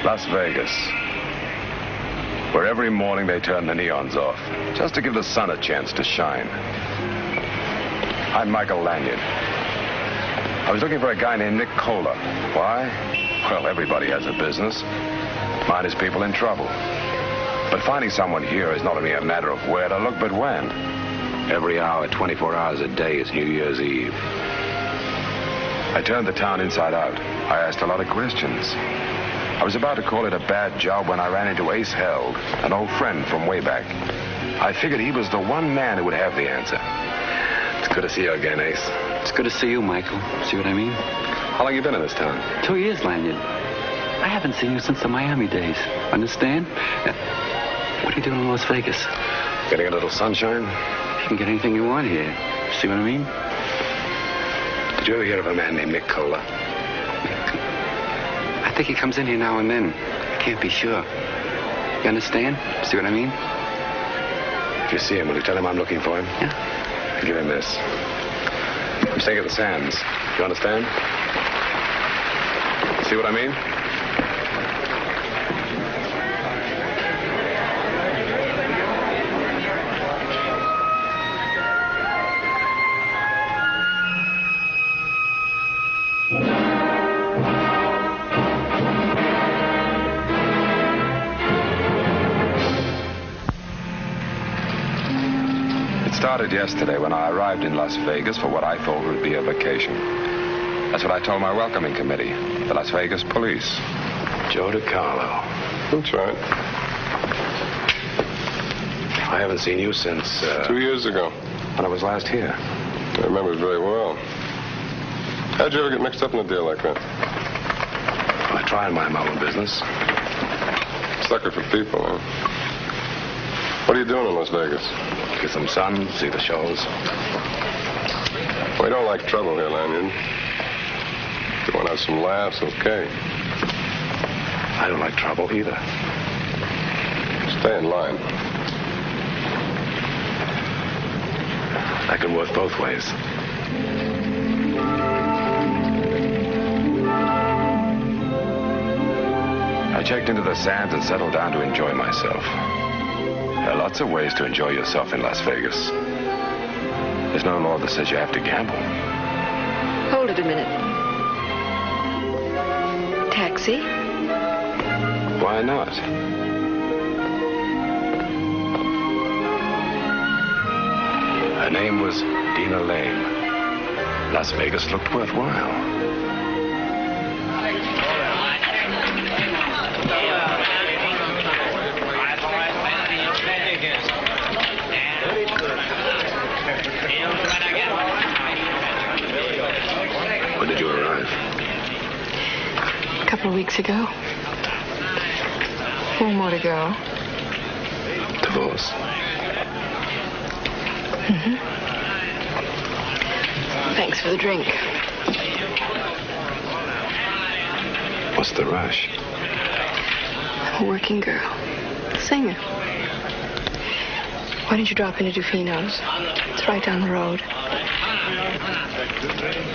Las Vegas, where every morning they turn the neons off, just to give the sun a chance to shine. I'm Michael Lanyard. I was looking for a guy named Nick Cola. Why? Well, everybody has a business. Mine is people in trouble. But finding someone here is not only a matter of where to look, but when. Every hour, 24 hours a day is New Year's Eve. I turned the town inside out. I asked a lot of questions. I was about to call it a bad job when I ran into Ace Held, an old friend from way back. I figured he was the one man who would have the answer. It's good to see you again, Ace. It's good to see you, Michael. See what I mean? How long you been in this town? 2 years, Lanyard. I haven't seen you since the Miami days. Understand? What are you doing in Las Vegas? Getting a little sunshine? You can get anything you want here. See what I mean? Did you ever hear of a man named Nick Cola? I think he comes in here now and then. I can't be sure. You understand? See what I mean? If you see him, will you tell him I'm looking for him? Yeah. Give him this. I'm staying at the Sands. You understand? See what I mean? It started yesterday when I arrived in Las Vegas for what I thought would be a vacation. That's what I told my welcoming committee, the Las Vegas police. Joe DiCarlo. That's right. I haven't seen you since... 2 years ago. When I was last here. I remember it very well. How'd you ever get mixed up in a deal like that? I try and mind my own business. Sucker for people, huh? What are you doing in Las Vegas? Get some sun, see the shows. We don't like trouble here, Lanyard. If you want to have some laughs, okay. I don't like trouble either. Stay in line. That can work both ways. I checked into the Sands and settled down to enjoy myself. There are lots of ways to enjoy yourself in Las Vegas. There's no law that says you have to gamble. Hold it a minute. Taxi? Why not? Her name was Dina Lane. Las Vegas looked worthwhile. When did you arrive? A couple of weeks ago. 4 more to go. Divorce? Mm-hmm. Thanks for the drink. What's the rush? I'm a working girl. Singer. Why don't you drop into Dufino's? It's right down the road.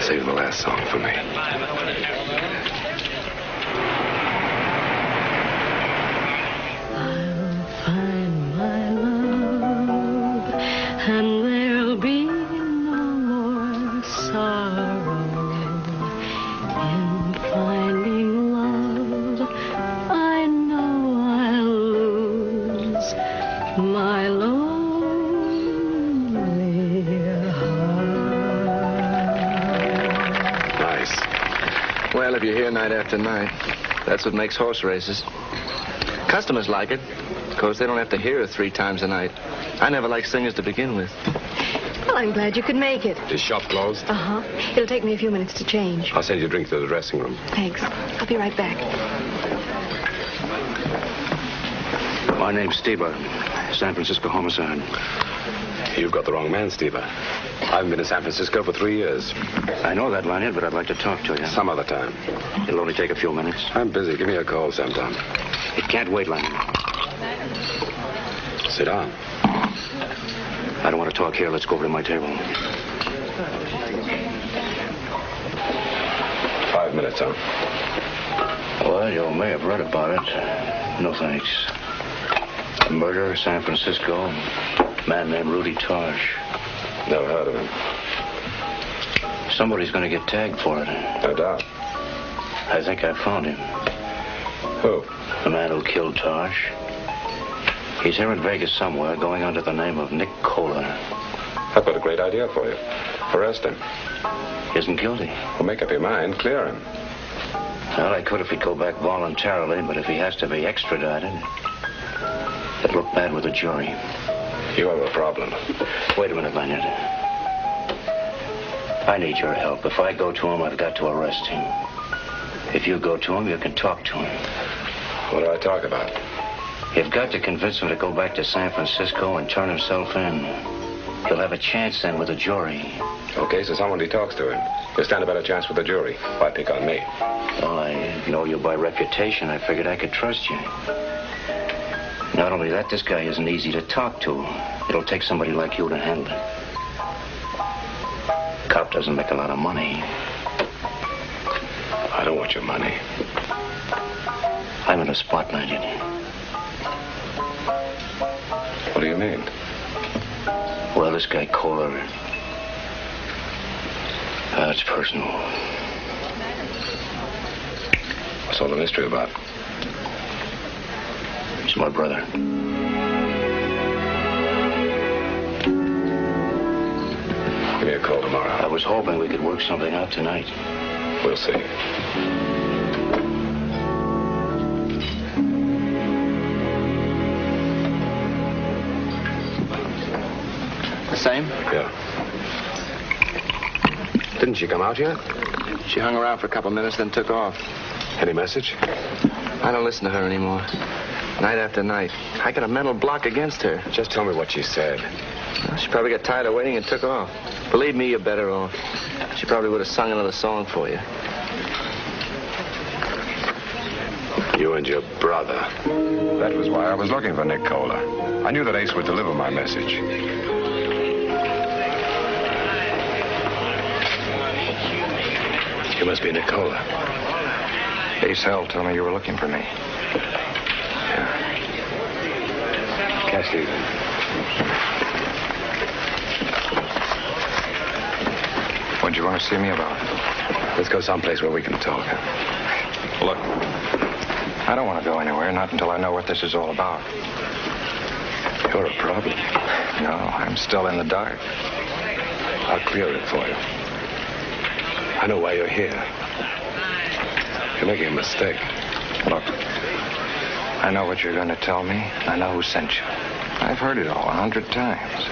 Save the last song for me. I'll find my love, and there'll be no more sorrow. In finding love, I know I'll lose my lonely heart. Nice. Well, if you're here night after night, that's what makes horse races. Customers like it, because they don't have to hear it 3 times a night. I never liked singers to begin with. Well, I'm glad you could make it. Is shop closed? Uh-huh. It'll take me a few minutes to change. I'll send you a drink to the dressing room. Thanks. I'll be right back. My name's Steber. San Francisco homicide. You've got the wrong man, Steve. I haven't been in San Francisco for 3 years. I know that, Lanyard, but I'd like to talk to you. Some other time. It'll only take a few minutes. I'm busy. Give me a call sometime. It can't wait, Lanyard. Sit down. I don't want to talk here. Let's go over to my table. 5 minutes, huh? Well, you may have read about it. No thanks. Murder, San Francisco. Man named Rudy Taj. Never heard of him. Somebody's going to get tagged for it. No doubt. I think I found him. Who? The man who killed Taj. He's here in Vegas somewhere, going under the name of Nick Kohler. I've got a great idea for you. Arrest him. Isn't guilty. Well, make up your mind. Clear him. Well, I could if he'd go back voluntarily, but if he has to be extradited, it'd look bad with the jury. You have a problem. Wait a minute, Lanyard. I need your help. If I go to him, I've got to arrest him. If you go to him, you can talk to him. What do I talk about? You've got to convince him to go back to San Francisco and turn himself in. He'll have a chance then with the jury. Okay, so someone he talks to him. You'll stand a better chance with the jury. Why pick on me? Well, I know you by reputation. I figured I could trust you. Not only that, this guy isn't easy to talk to. It'll take somebody like you to handle it. Cop doesn't make a lot of money. I don't want your money. I'm in a spot, Lanyard. What do you mean? Well, this guy Kohler... it's personal. What's all the mystery about? He's my brother. Give me a call tomorrow. I was hoping we could work something out tonight. We'll see. The same? Yeah. Didn't she come out yet? She hung around for a couple minutes, then took off. Any message? I don't listen to her anymore. Night after night. I got a mental block against her. Just tell me what she said. Well, she probably got tired of waiting and took off. Believe me, you're better off. She probably would have sung another song for you. You and your brother. That was why I was looking for Nick Kohler. I knew that Ace would deliver my message. You must be Nick Kohler. Ace Hell told me you were looking for me. Yeah. Cash leave. What'd you want to see me about? Let's go someplace where we can talk. Look, I don't want to go anywhere, not until I know what this is all about. You're a problem. No, I'm still in the dark. I'll clear it for you. I know why you're here. You're making a mistake. Look, I know what you're going to tell me. I know who sent you. I've heard it all 100 times.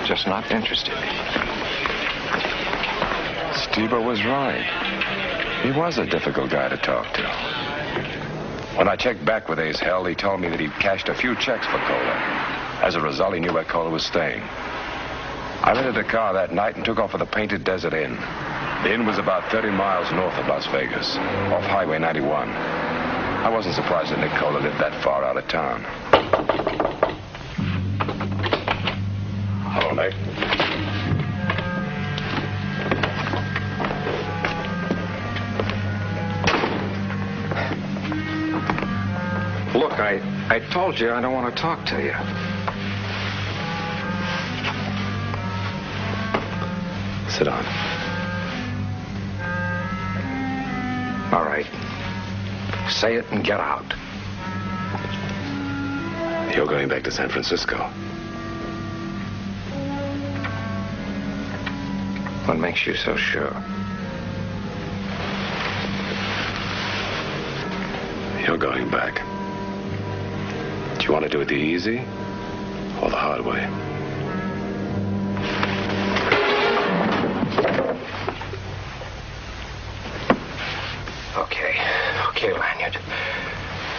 Just not interested. Steve was right. He was a difficult guy to talk to. When I checked back with Ace Hell, he told me that he'd cashed a few checks for Kohler. As a result, he knew where Kohler was staying. I rented a car that night and took off for the Painted Desert Inn. The inn was about 30 miles north of Las Vegas, off Highway 91. I wasn't surprised that Nick Kohler lived that far out of town. Hello, Nick. Look, I told you I don't want to talk to you. Sit down. All right. Say it and get out. You're going back to San Francisco. What makes you so sure? You're going back. Do you want to do it the easy or the hard way? Okay, Lanyard.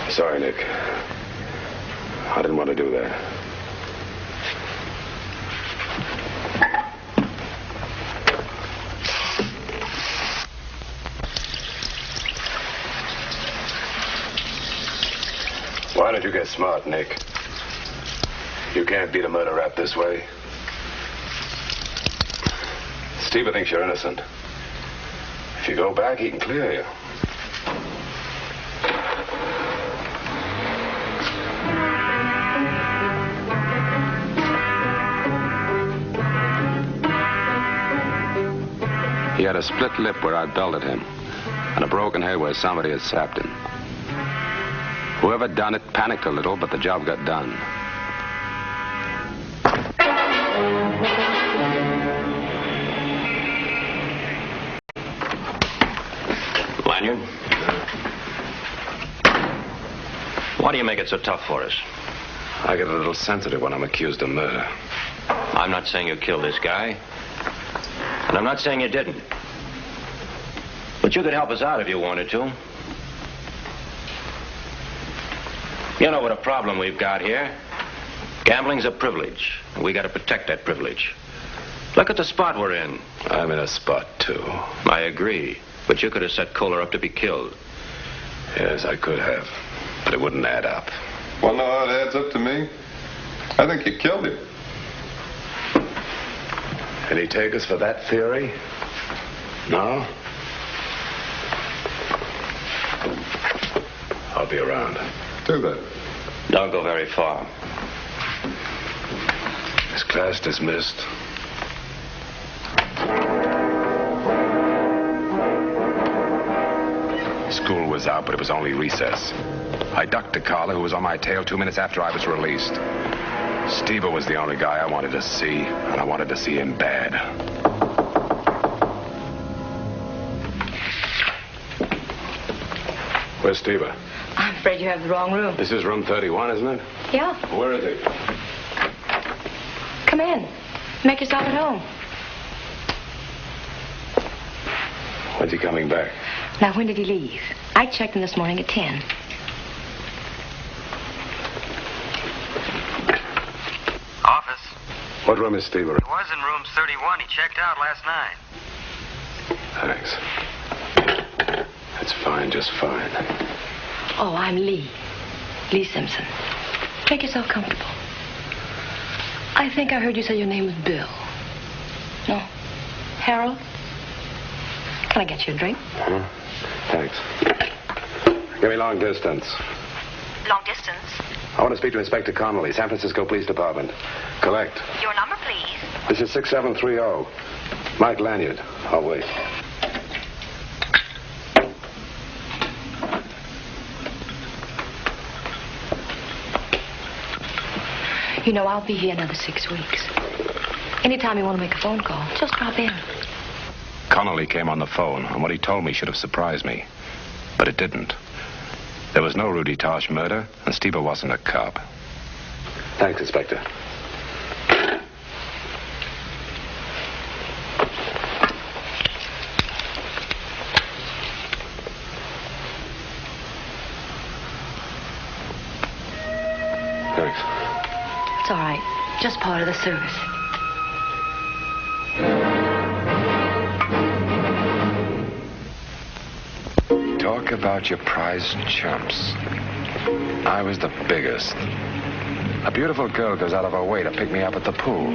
Sorry, Nick. I didn't want to do that. Why don't you get smart, Nick? You can't beat a murder rap this way. Steve thinks you're innocent. If you go back, he can clear you. He had a split lip where I belted him, and a broken head where somebody had sapped him. Whoever done it panicked a little, but the job got done. Lanyard? Why do you make it so tough for us? I get a little sensitive when I'm accused of murder. I'm not saying you killed this guy. And I'm not saying you didn't. But you could help us out if you wanted to. You know what a problem we've got here? Gambling's a privilege. And we got to protect that privilege. Look at the spot we're in. I'm in a spot, too. I agree. But you could have set Kohler up to be killed. Yes, I could have. But it wouldn't add up. Want to know how it adds up to me? I think you killed him. Any takers for that theory? No? I'll be around. Do that. Don't go very far. Is class dismissed? School was out, but it was only recess. I ducked a caller who was on my tail 2 minutes after I was released. Steve was the only guy I wanted to see, and I wanted to see him bad. Where's Steve? I'm afraid you have the wrong room. This is room 31, isn't it? Yeah. Where is he? Come in. Make yourself at home. When's he coming back? Now, when did he leave? I checked him this morning at 10. Office. What room is Steve? He was in room 31. He checked out last night. Thanks. That's fine, just fine. Oh, I'm Lee. Lee Simpson. Make yourself comfortable. I think I heard you say your name was Bill. No? Harold? Can I get you a drink? Thanks. Give me long distance. Long distance? I want to speak to Inspector Connolly, San Francisco Police Department. Collect. Your number, please. This is 6730. Mike Lanyard. I'll wait. You know, I'll be here another 6 weeks. Anytime you want to make a phone call, just drop in. Connolly came on the phone, and what he told me should have surprised me. But it didn't. There was no Rudy Tosh murder, and Steve wasn't a cop. Thanks, Inspector. Thanks. It's all right. Just part of the service. Talk about your prized chumps. I was the biggest. A beautiful girl goes out of her way to pick me up at the pool.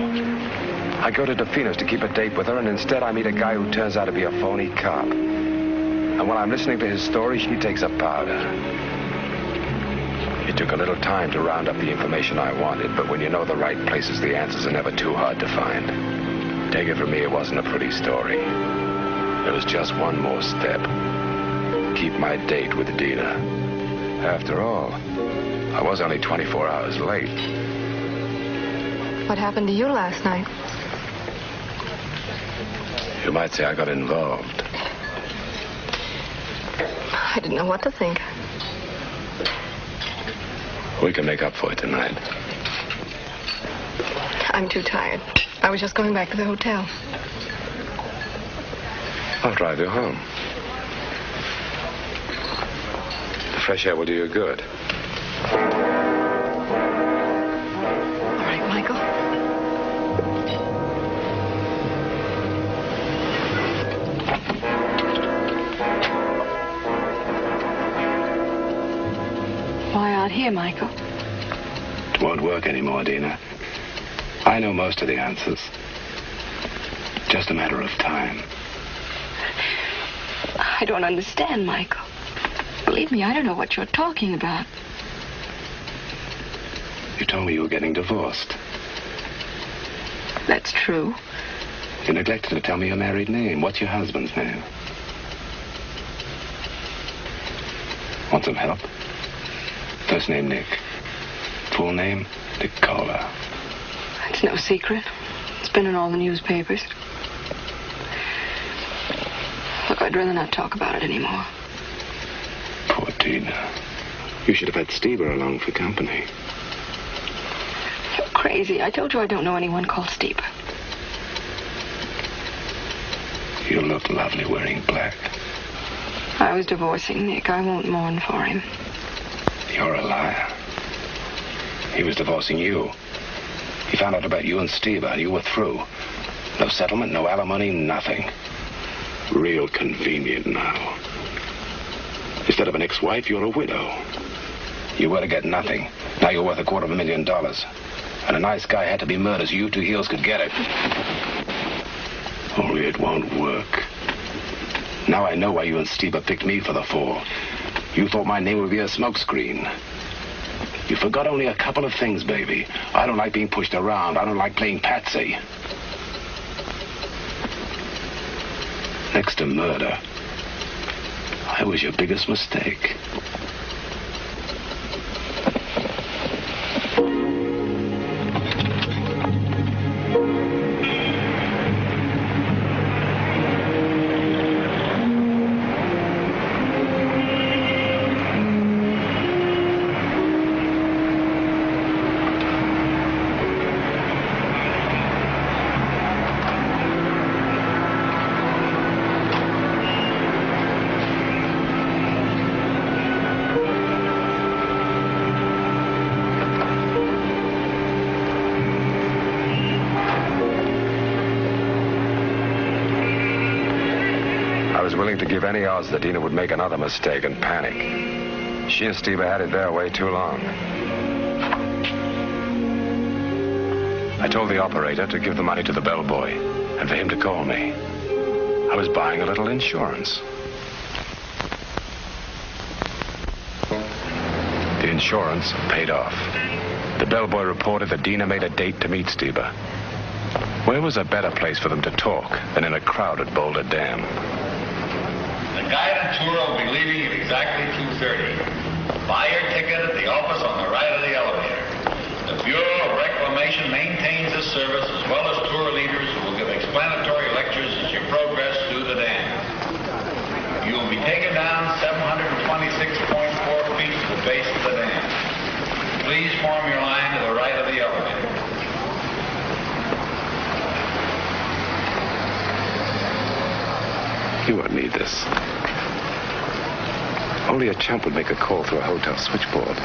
I go to DeForest to keep a date with her, and instead I meet a guy who turns out to be a phony cop. And when I'm listening to his story, she takes a powder. It took a little time to round up the information I wanted, but when you know the right places, the answers are never too hard to find. Take it from me, it wasn't a pretty story. It was just one more step. Keep my date with the dealer. After all, I was only 24 hours late. What happened to you last night? You might say I got involved. I didn't know what to think. We can make up for it tonight. I'm too tired. I was just going back to the hotel. I'll drive you home. The fresh air will do you good. All right, Michael. Why out here, Michael? It won't work anymore, Dina. I know most of the answers. Just a matter of time. I don't understand, Michael. Believe me, I don't know what you're talking about. You told me you were getting divorced. That's true. You neglected to tell me your married name. What's your husband's name? Want some help? First name, Nick. Full name, Nicola. It's no secret. It's been in all the newspapers. Look, I'd rather not talk about it anymore. Poor Tina. You should have had Stever along for company. You're crazy. I told you I don't know anyone called Stever. You look lovely wearing black. I was divorcing Nick. I won't mourn for him. You're a liar. He was divorcing you. He found out about you and Steve, and you were through. No settlement, no alimony, nothing. Real convenient now. Instead of an ex-wife, you're a widow. You were to get nothing. Now you're worth $250,000. And a nice guy had to be murdered so you two heels could get it. Only it won't work. Now I know why you and Steve picked me for the fall. You thought my name would be a smokescreen. You forgot only a couple of things, baby. I don't like being pushed around. I don't like playing patsy. Next to murder, I was your biggest mistake. To give any odds that Dina would make another mistake and panic. She and Steve had it their way too long. I told the operator to give the money to the bellboy and for him to call me. I was buying a little insurance. The insurance paid off. The bellboy reported that Dina made a date to meet Stever. Where was a better place for them to talk than in a crowded Boulder Dam? The guided tour will be leaving at exactly 2:30. Buy your ticket at the office on the right of the elevator. The Bureau of Reclamation maintains this service as well as tour leaders who will give explanatory lectures as you progress through the dam. You will be taken down 726.4 feet to the base of the dam. Please form your line to the right of the elevator. You won't need this. Only a chump would make a call through a hotel switchboard.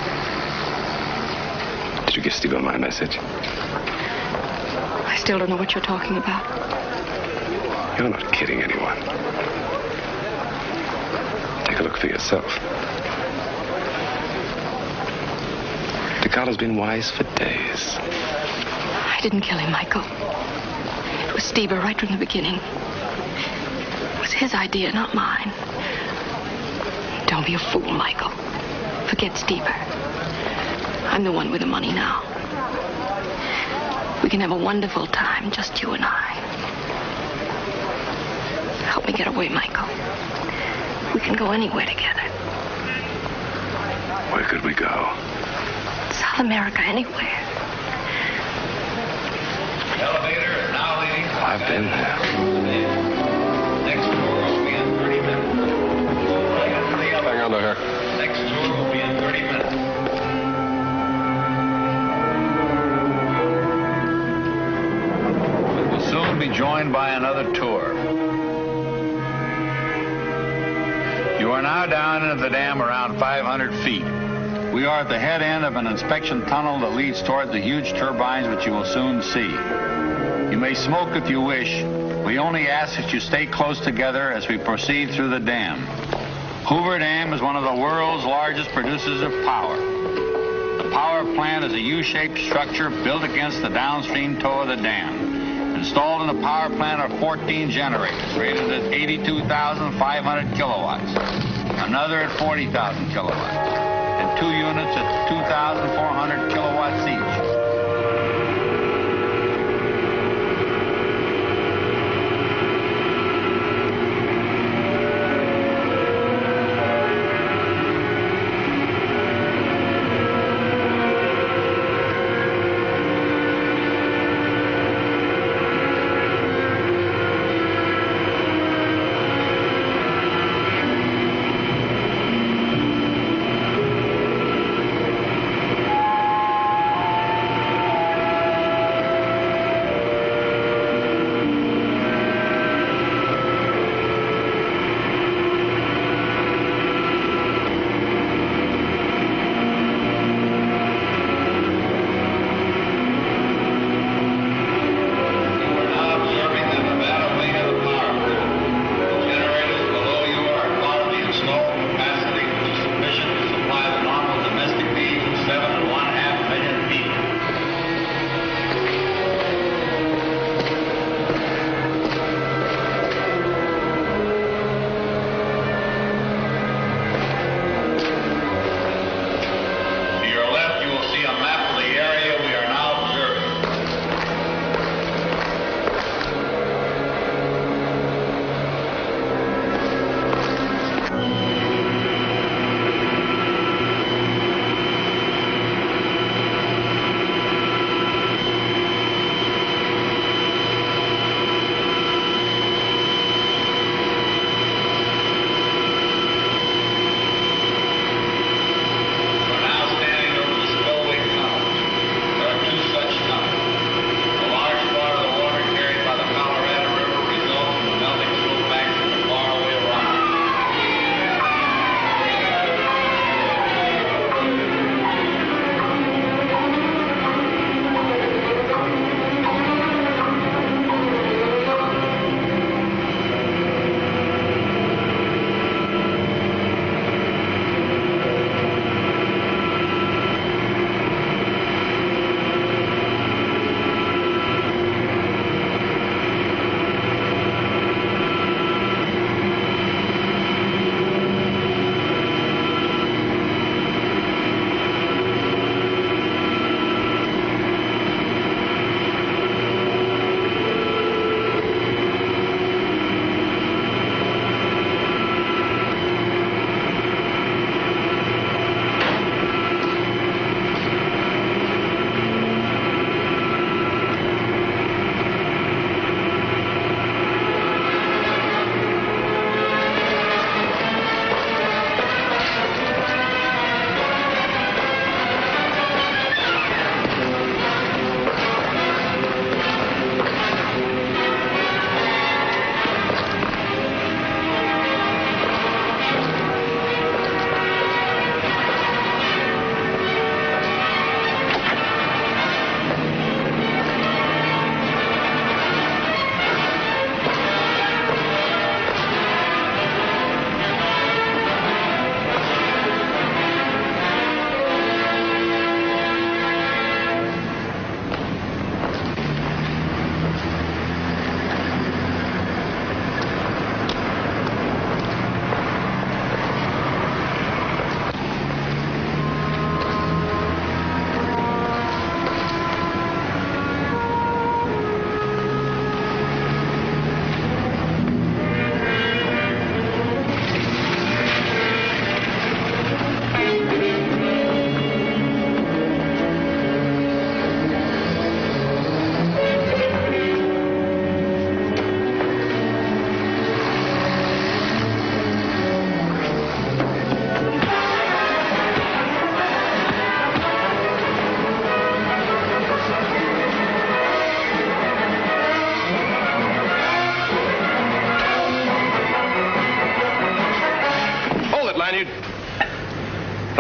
Did you give Steve my message? I still don't know what you're talking about. You're not kidding anyone. Take a look for yourself. DeCarlo's been wise for days. I didn't kill him, Michael. It was Stever right from the beginning. It was his idea, not mine. Don't be a fool, Michael. Forget Stever. I'm the one with the money now. We can have a wonderful time, just you and I. Help me get away, Michael. We can go anywhere together. Where could we go? South America, anywhere. The elevator is now leaving. I've been there. Next tour will be in 30 minutes. Right into the elevator. Hang on to her. Next tour will be in 30 minutes. We will soon be joined by another tour. You are now down into the dam around 500 feet. We are at the head end of an inspection tunnel that leads toward the huge turbines, which you will soon see. You may smoke if you wish. We only ask that you stay close together as we proceed through the dam. Hoover Dam is one of the world's largest producers of power. The power plant is a U-shaped structure built against the downstream toe of the dam. Installed in the power plant are 14 generators rated at 82,500 kilowatts, another at 40,000 kilowatts, and 2 units at 2,400 kilowatts each.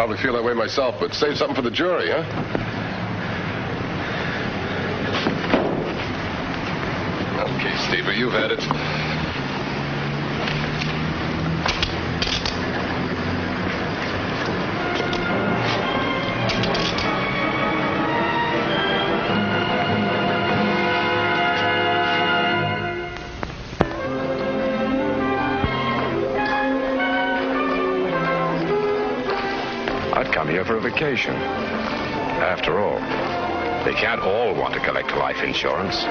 Probably feel that way myself, but save something for the jury, huh? Okay, Steve, you've had it. I'd come here for a vacation. After all, they can't all want to collect life insurance.